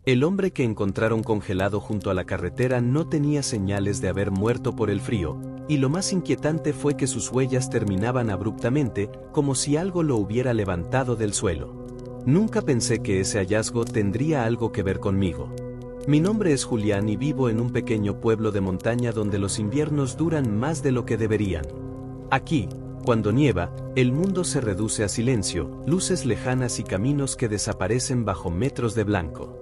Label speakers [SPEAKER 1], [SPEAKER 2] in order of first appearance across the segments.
[SPEAKER 1] El hombre que encontraron congelado junto a la carretera no tenía señales de haber muerto por el frío, y lo más inquietante fue que sus huellas terminaban abruptamente, como si algo lo hubiera levantado del suelo. Nunca pensé que ese hallazgo tendría algo que ver conmigo. Mi nombre es Julián y vivo en un pequeño pueblo de montaña donde los inviernos duran más de lo que deberían. Aquí, cuando nieva, el mundo se reduce a silencio, luces lejanas y caminos que desaparecen bajo metros de blanco.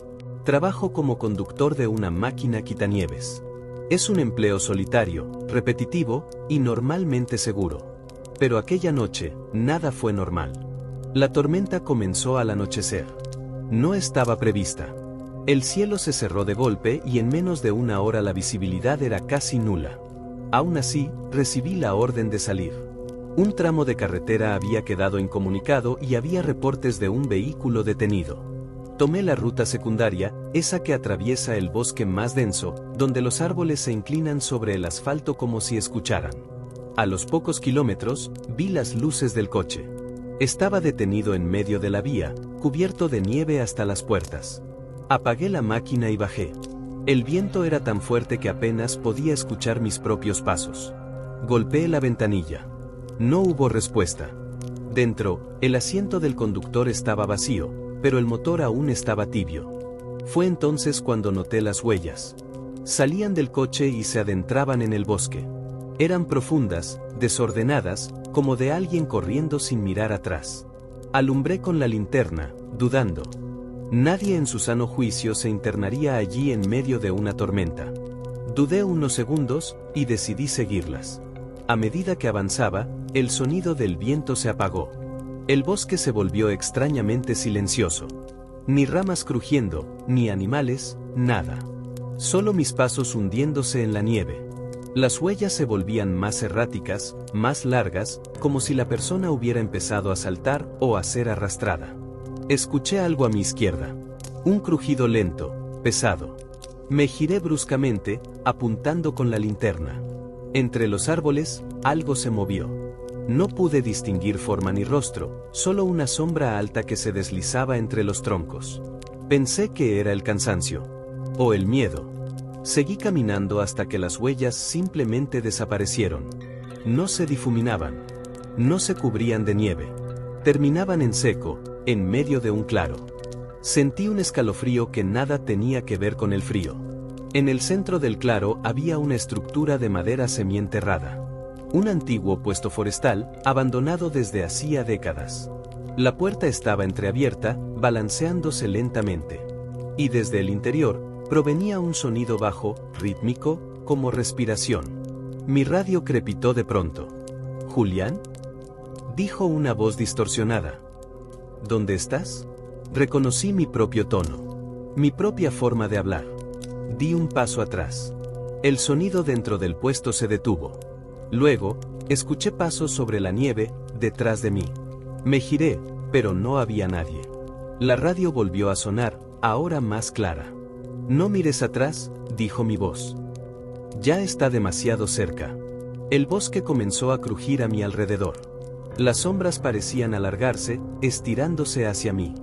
[SPEAKER 1] Trabajo como conductor de una máquina quitanieves. Es un empleo solitario, repetitivo y normalmente seguro. Pero aquella noche, nada fue normal. La tormenta comenzó al anochecer. No estaba prevista. El cielo se cerró de golpe y en menos de una hora la visibilidad era casi nula. Aún así, recibí la orden de salir. Un tramo de carretera había quedado incomunicado y había reportes de un vehículo detenido. Tomé la ruta secundaria, esa que atraviesa el bosque más denso, donde los árboles se inclinan sobre el asfalto como si escucharan. A los pocos kilómetros, vi las luces del coche. Estaba detenido en medio de la vía, cubierto de nieve hasta las puertas. Apagué la máquina y bajé. El viento era tan fuerte que apenas podía escuchar mis propios pasos. Golpeé la ventanilla. No hubo respuesta. Dentro, el asiento del conductor estaba vacío, pero el motor aún estaba tibio. Fue entonces cuando noté las huellas. Salían del coche y se adentraban en el bosque. Eran profundas, desordenadas, como de alguien corriendo sin mirar atrás. Alumbré con la linterna, dudando. Nadie en su sano juicio se internaría allí en medio de una tormenta. Dudé unos segundos, y decidí seguirlas. A medida que avanzaba, el sonido del viento se apagó. El bosque se volvió extrañamente silencioso. Ni ramas crujiendo, ni animales, nada. Solo mis pasos hundiéndose en la nieve. Las huellas se volvían más erráticas, más largas, como si la persona hubiera empezado a saltar o a ser arrastrada. Escuché algo a mi izquierda. Un crujido lento, pesado. Me giré bruscamente, apuntando con la linterna. Entre los árboles, algo se movió. No pude distinguir forma ni rostro, solo una sombra alta que se deslizaba entre los troncos. Pensé que era el cansancio. O el miedo. Seguí caminando hasta que las huellas simplemente desaparecieron. No se difuminaban. No se cubrían de nieve. Terminaban en seco, en medio de un claro. Sentí un escalofrío que nada tenía que ver con el frío. En el centro del claro había una estructura de madera semienterrada. Un antiguo puesto forestal, abandonado desde hacía décadas. La puerta estaba entreabierta, balanceándose lentamente. Y desde el interior, provenía un sonido bajo, rítmico, como respiración. Mi radio crepitó de pronto. ¿Julián? Dijo una voz distorsionada. ¿Dónde estás? Reconocí mi propio tono. Mi propia forma de hablar. Di un paso atrás. El sonido dentro del puesto se detuvo. Luego, escuché pasos sobre la nieve, detrás de mí. Me giré, pero no había nadie. La radio volvió a sonar, ahora más clara. No mires atrás, dijo mi voz. Ya está demasiado cerca. El bosque comenzó a crujir a mi alrededor. Las sombras parecían alargarse, estirándose hacia mí.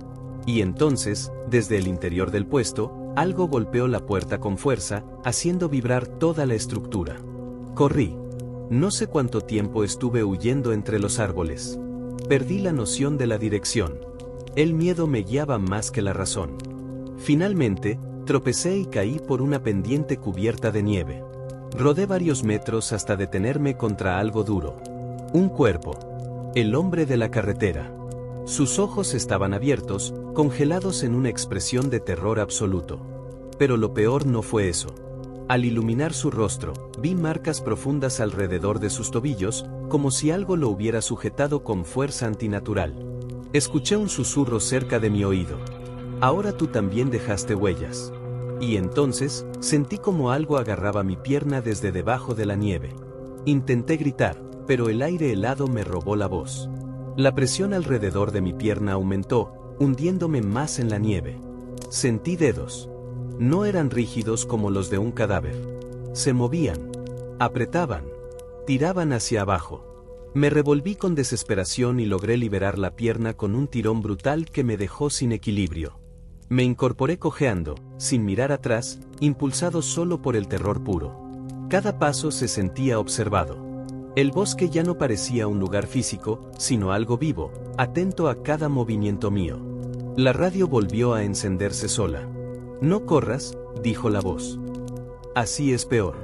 [SPEAKER 1] Y entonces, desde el interior del puesto, algo golpeó la puerta con fuerza, haciendo vibrar toda la estructura. Corrí. No sé cuánto tiempo estuve huyendo entre los árboles. Perdí la noción de la dirección. El miedo me guiaba más que la razón. Finalmente, tropecé y caí por una pendiente cubierta de nieve. Rodé varios metros hasta detenerme contra algo duro. Un cuerpo. El hombre de la carretera. Sus ojos estaban abiertos, congelados en una expresión de terror absoluto. Pero lo peor no fue eso. Al iluminar su rostro, vi marcas profundas alrededor de sus tobillos, como si algo lo hubiera sujetado con fuerza antinatural. Escuché un susurro cerca de mi oído. Ahora tú también dejaste huellas. Y entonces, sentí como algo agarraba mi pierna desde debajo de la nieve. Intenté gritar, pero el aire helado me robó la voz. La presión alrededor de mi pierna aumentó, hundiéndome más en la nieve. Sentí dedos. No eran rígidos como los de un cadáver. Se movían, apretaban, tiraban hacia abajo. Me revolví con desesperación y logré liberar la pierna con un tirón brutal que me dejó sin equilibrio. Me incorporé cojeando, sin mirar atrás, impulsado solo por el terror puro. Cada paso se sentía observado. El bosque ya no parecía un lugar físico, sino algo vivo, atento a cada movimiento mío. La radio volvió a encenderse sola. «No corras», dijo la voz. Así es peor.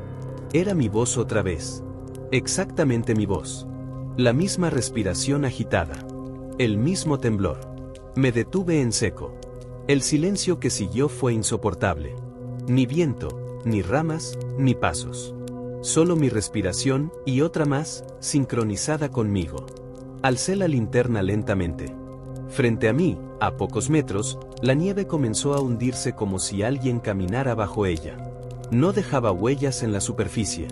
[SPEAKER 1] Era mi voz otra vez. Exactamente mi voz. La misma respiración agitada. El mismo temblor. Me detuve en seco. El silencio que siguió fue insoportable. Ni viento, ni ramas, ni pasos. Solo mi respiración y otra más, sincronizada conmigo. Alcé la linterna lentamente. Frente a mí, a pocos metros, la nieve comenzó a hundirse como si alguien caminara bajo ella. No dejaba huellas en la superficie.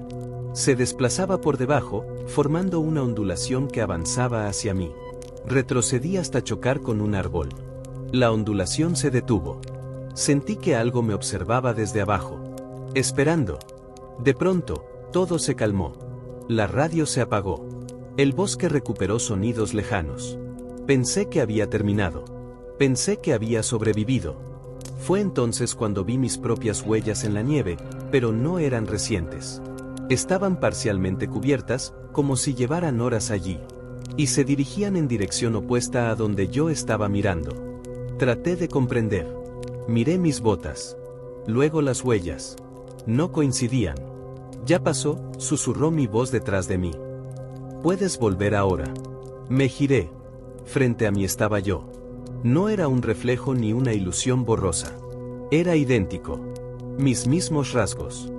[SPEAKER 1] Se desplazaba por debajo, formando una ondulación que avanzaba hacia mí. Retrocedí hasta chocar con un árbol. La ondulación se detuvo. Sentí que algo me observaba desde abajo, esperando. De pronto, todo se calmó. La radio se apagó. El bosque recuperó sonidos lejanos. Pensé que había terminado. Pensé que había sobrevivido. Fue entonces cuando vi mis propias huellas en la nieve, pero no eran recientes. Estaban parcialmente cubiertas, como si llevaran horas allí. Y se dirigían en dirección opuesta a donde yo estaba mirando. Traté de comprender. Miré mis botas. Luego las huellas. No coincidían. «Ya pasó», susurró mi voz detrás de mí. «Puedes volver ahora». Me giré. Frente a mí estaba yo. No era un reflejo ni una ilusión borrosa. Era idéntico. Mis mismos rasgos.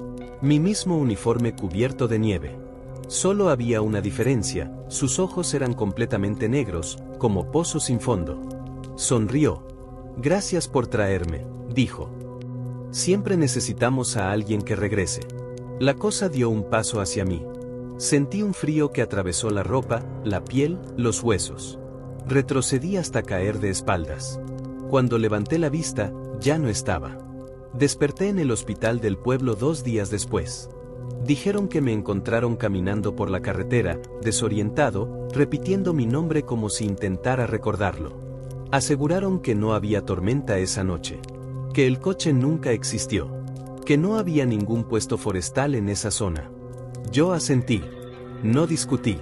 [SPEAKER 1] Mi mismo uniforme cubierto de nieve. Solo había una diferencia, sus ojos eran completamente negros, como pozos sin fondo. Sonrió. «Gracias por traerme», dijo. «Siempre necesitamos a alguien que regrese». La cosa dio un paso hacia mí. Sentí un frío que atravesó la ropa, la piel, los huesos. Retrocedí hasta caer de espaldas. Cuando levanté la vista, ya no estaba. Desperté en el hospital del pueblo 2 días después. Dijeron que me encontraron caminando por la carretera, desorientado, repitiendo mi nombre como si intentara recordarlo. Aseguraron que no había tormenta esa noche. Que el coche nunca existió. Que no había ningún puesto forestal en esa zona. Yo asentí. No discutí.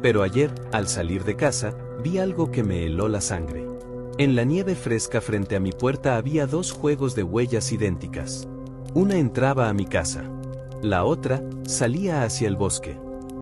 [SPEAKER 1] Pero ayer, al salir de casa, vi algo que me heló la sangre. En la nieve fresca frente a mi puerta había 2 juegos de huellas idénticas. Una entraba a mi casa. La otra, salía hacia el bosque.